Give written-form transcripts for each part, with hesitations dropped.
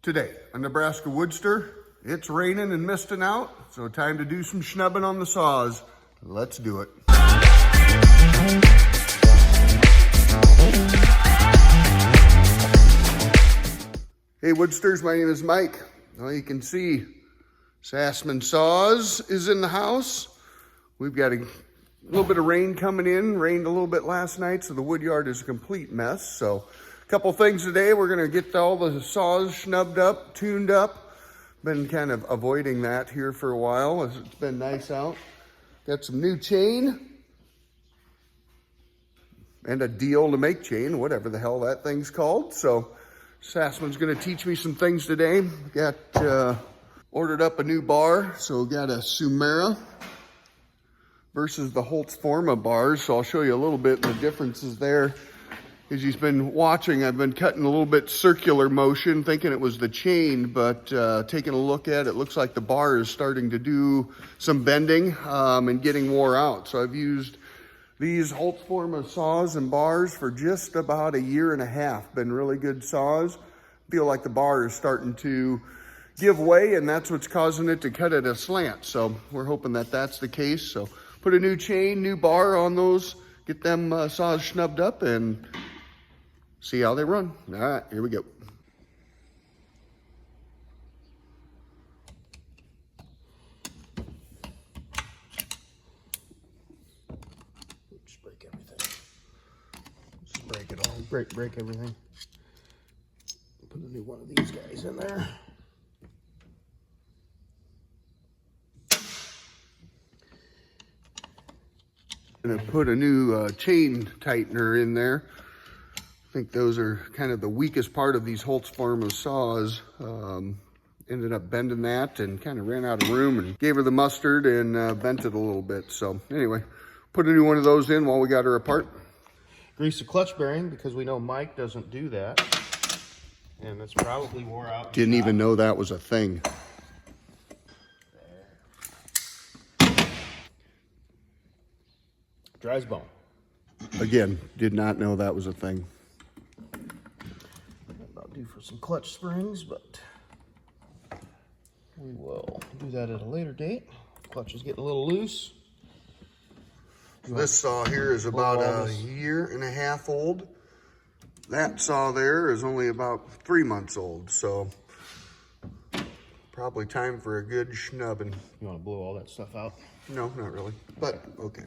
Today on Nebraska WoodSTR, it's raining and misting out, so time to do some schnubbing on the saws. Let's do it. Hey WoodSTRs, my name is Mike. Well, you can see Sassaman Saws is in the house. We've got a little bit of rain coming in. Rained a little bit last night, so the wood yard is a complete mess. So a couple things today. We're gonna get all the saws schnubbed up, tuned up. Been kind of avoiding that here for a while as it's been nice out. Got some new chain and a deal to make chain, whatever the hell that thing's called. So Sassaman's gonna teach me some things today. Got ordered up a new bar, so got a Sumera versus the Holtz Forma bars. So I'll show you a little bit the differences there. As you've been watching, I've been cutting a little bit circular motion, thinking it was the chain, but taking a look at it, looks like the bar is starting to do some bending and getting wore out. So I've used these Holtz Forma saws and bars for just about a year and a half. Been really good saws. Feel like the bar is starting to give way, and that's what's causing it to cut at a slant. So we're hoping that that's the case. So put a new chain, new bar on those, get them saws schnubbed up, and see how they run. All right, here we go. Just break everything. Just break it all. Break everything. Put a new one of these guys in there. Gonna put a new chain tightener in there. I think those are kind of the weakest part of these Holtz Forma saws. Ended up bending that and kind of ran out of room and gave her the mustard and bent it a little bit. So anyway, put a new one of those in while we got her apart. Grease the clutch bearing because we know Mike doesn't do that. And it's probably wore out. Didn't even know that was a thing. Dries bone. Again, did not know that was a thing. About due for some clutch springs, but we will do that at a later date. Clutch is getting a little loose. This saw here is about a year and a half old. That saw there is only about 3 months old, so probably time for a good schnubbing. You want to blow all that stuff out? No, not really, but okay.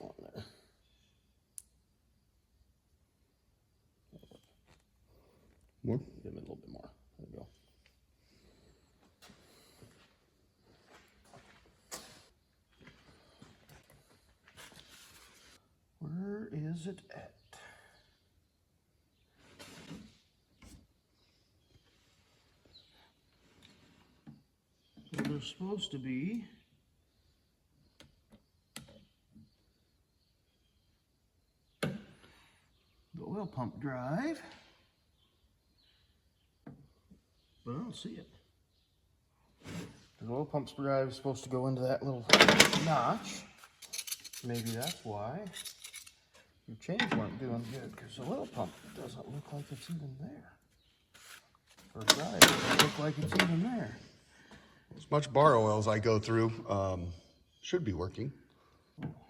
On there. More? Give it a little bit more. There we go. Where is it at? So there's supposed to be the oil pump drive, but I don't see it. The oil pump drive is supposed to go into that little notch. Maybe that's why your chains weren't doing good, because the oil pump doesn't look like it's even there. Or drive doesn't look like it's even there. As much bar oil as I go through, should be working.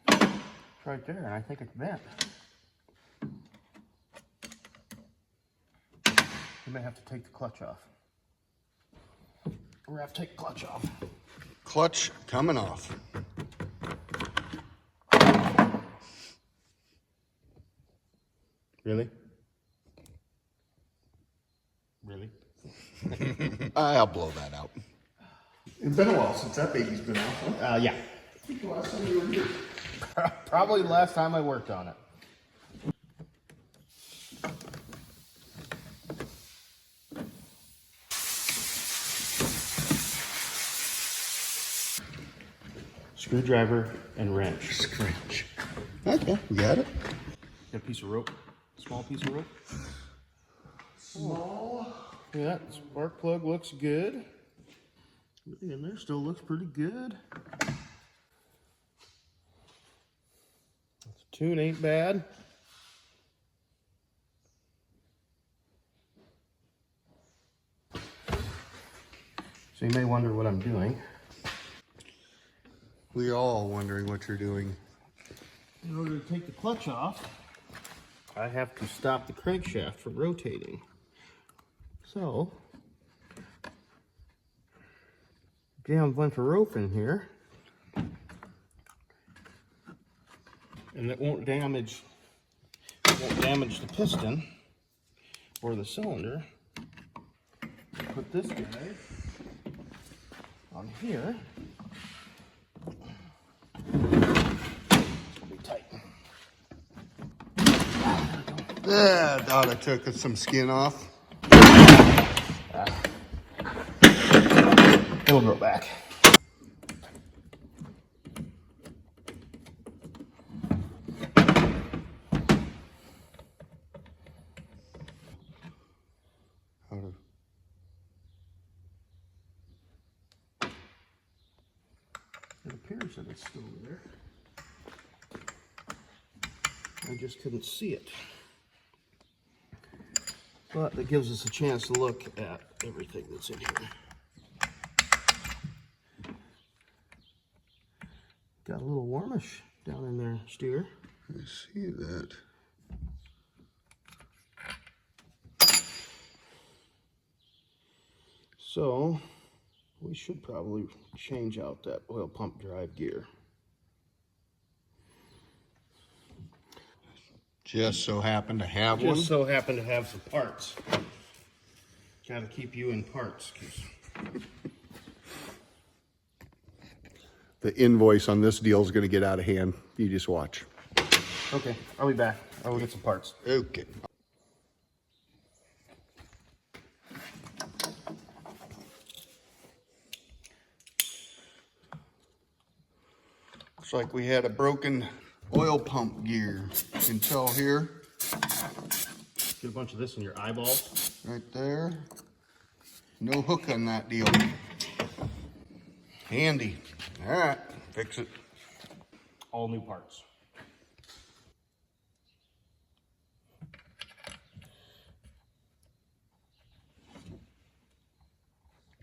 It's right there, and I think it's bent. You may have to take the clutch off. We're gonna have to take the clutch off. Clutch coming off. Really? Really? I'll blow that out. It's been a while since that baby's been out, huh? Yeah. I think the last time you were here. Probably the last time I worked on it. Screwdriver and wrench. Wrench. Okay, we got it. Got a piece of rope. Small piece of rope. Small. Yeah, spark plug looks good. In there still looks pretty good. The tune ain't bad. So you may wonder what I'm doing. We're all wondering what you're doing. In order to take the clutch off, I have to stop the crankshaft from rotating. So, jam a bunch of rope in here, and it won't damage the piston or the cylinder. Put this guy on here. It'll be tight. Yeah, thought I took some skin off. It'll grow back. It appears that it's still there. I just couldn't see it. But it gives us a chance to look at everything that's in here. Got a little warmish down in there, Stihl. I see that. So, we should probably change out that oil pump drive gear. Just so happen to have one. Just so happen to have some parts. Gotta keep you in parts. The invoice on this deal is going to get out of hand. You just watch. Okay, I'll be back. I will get some parts. Okay. Looks like we had a broken oil pump gear. You can tell here. Get a bunch of this in your eyeballs. Right there. No hook on that deal. Handy. All right, fix it. All new parts.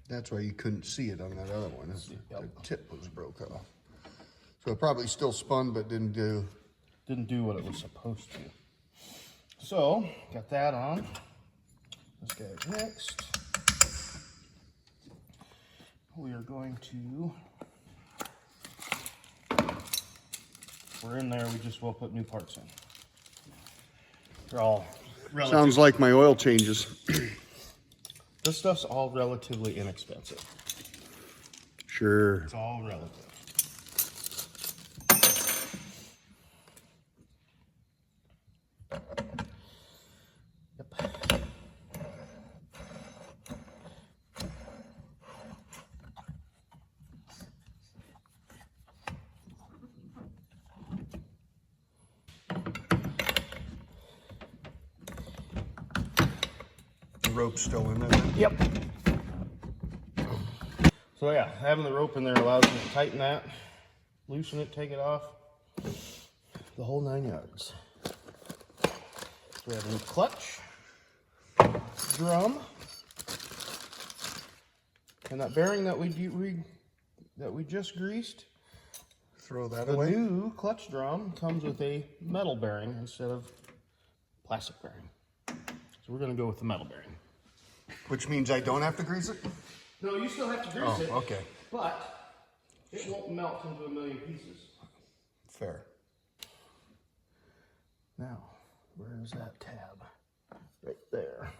That's why you couldn't see it on that other one. Yep. The tip was broke off. So it probably still spun, but didn't do what it was supposed to. So, got that on. This guy's next. We are going to, we're in there, we just will put new parts in. They're all relative. Sounds like my oil changes. This stuff's all relatively inexpensive. Sure. It's all relative. Yep. The rope's still in there. Yep. So yeah, having the rope in there allows you to tighten that, loosen it, take it off, the whole 9 yards. So we have a new clutch, drum, and that bearing that we just greased. Throw that The away. new clutch drum comes with a metal bearing instead of plastic bearing. So we're going to go with the metal bearing. Which means I don't have to grease it? No, you still have to grease it. Okay. But it won't melt into a million pieces. Fair. Now, where is that tab? Right there.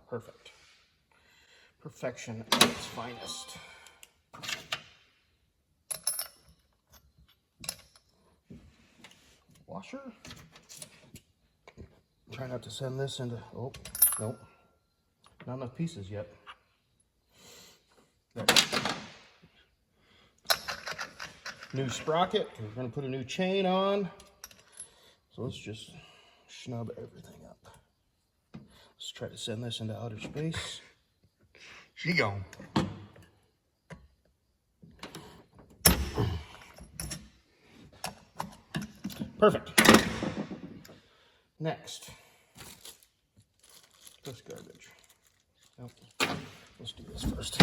Perfect. Perfection at its finest. Washer. Try not to send this into, oh, nope. Not enough pieces yet. There. New sprocket. We're going to put a new chain on. So let's just snub everything up. Let's try to send this into outer space. She gone. Perfect. Next. This garbage. Nope. Let's do this first.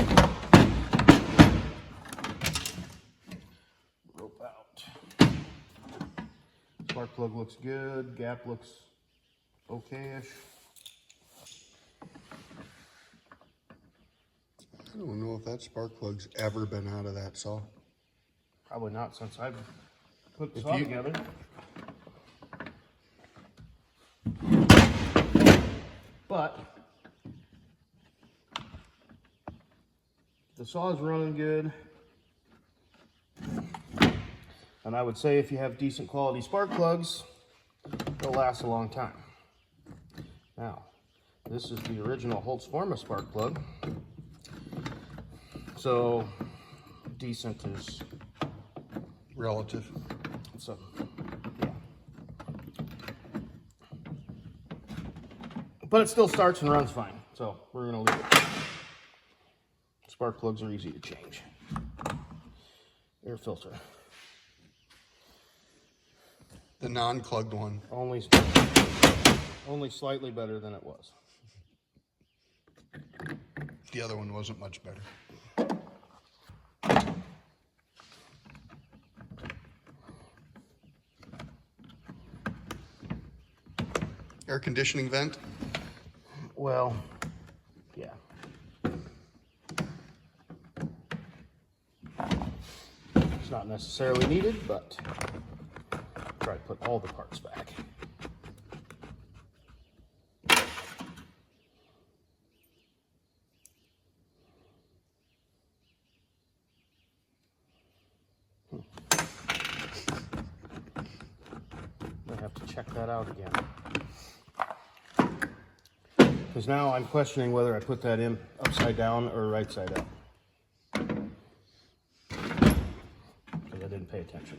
Rope out. Spark plug looks good. Gap looks okay-ish. I don't know if that spark plug's ever been out of that saw. Probably not since I've put the saw together. But the saw is running good. And I would say if you have decent quality spark plugs, they'll last a long time. Now, this is the original Holtz-Forma spark plug. So, decent is relative. So, yeah. But it still starts and runs fine. So, we're going to leave it. Spark plugs are easy to change. Air filter. The non-clugged one. Only slightly better than it was. The other one wasn't much better. Air conditioning vent? Well, yeah. It's not necessarily needed, but try to put all the parts back. I have to check that out again. Because now I'm questioning whether I put that in upside down or right side up. Because I didn't pay attention.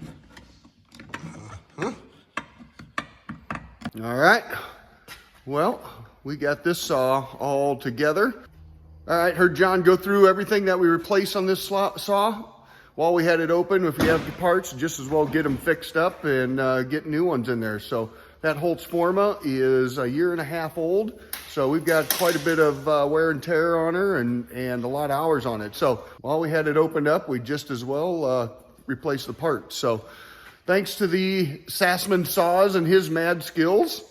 All right. Well, we got this saw all together. All right, heard John go through everything that we replaced on this saw. While we had it open, if we have the parts, just as well get them fixed up and get new ones in there. So that Holtz-Forma is 1.5 years old. So we've got quite a bit of wear and tear on her and a lot of hours on it. So while we had it opened up, we just as well replace the parts. So thanks to the Sassaman saws and his mad skills,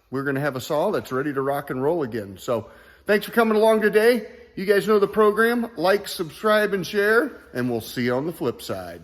we're going to have a saw that's ready to rock and roll again. So thanks for coming along today. You guys know the program. Like, subscribe, and share, and we'll see you on the flip side.